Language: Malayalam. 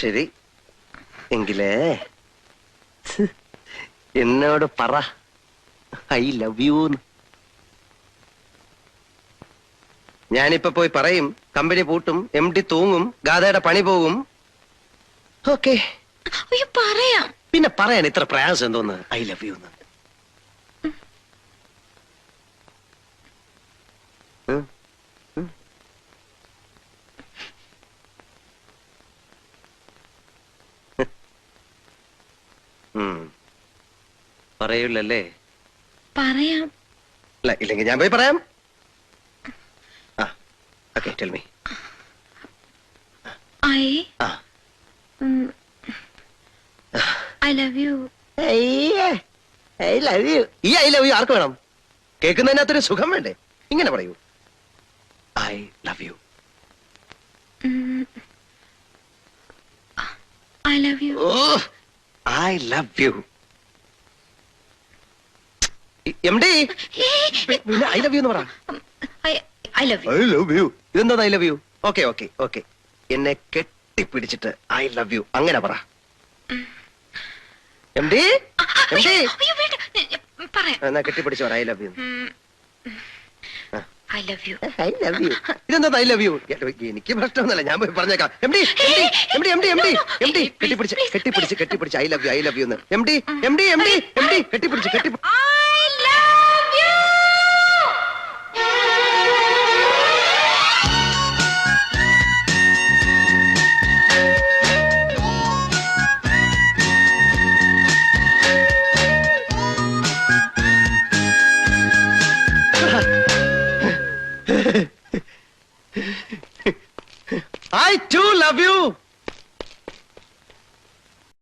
ശരി എങ്കിലേ എന്നോട് പറ ഐ ലവ് യു. ഞാനിപ്പോ പോയി പറയും, കമ്പനി പൂട്ടും, MD തൂങ്ങും, ഗാഥയുടെ പണി പോകും. ഓക്കെ, പറയാം. പിന്നെ പറയാൻ ഇത്ര പ്രയാസം എന്തോന്ന് ഐ ലവ് യു എന്ന്. പറയൂലല്ലേ? പറയാം. ഇല്ലെങ്കിൽ ഞാൻ പോയി പറയാം. Okay, tell me. I love you. I love you. ഈ ഐ ലവ് യു ആർക്ക് വേണം? കേൾക്കുന്നതിനകത്തൊരു സുഖം വേണ്ടേ? ഇങ്ങനെ പറയൂ, I love you. I love you. I love you. MD പിന്നെ ഐ ലവ് യു എന്ന് പറ. I love you. I love you. ഇതെന്താ I love you? Okay okay okay, എന്നെ കെട്ടിപ്പിടിച്ചിട്ട് ഐ ലവ് യു അങ്ങനെ പറ. MD എന്നാ കെട്ടിപ്പിടിച്ചു പറ I love you. I love you. I love you. ഇതെന്താ ഐ ലവ് യു? എനിക്ക് പ്രശ്നമൊന്നുമല്ല, ഞാൻ പോയി പറഞ്ഞേക്കാം. MD കെട്ടിപ്പിടിച്ച് ഐ ലവ് യു എന്ന്. MD കെട്ടിപ്പിടിച്ച് I too love you.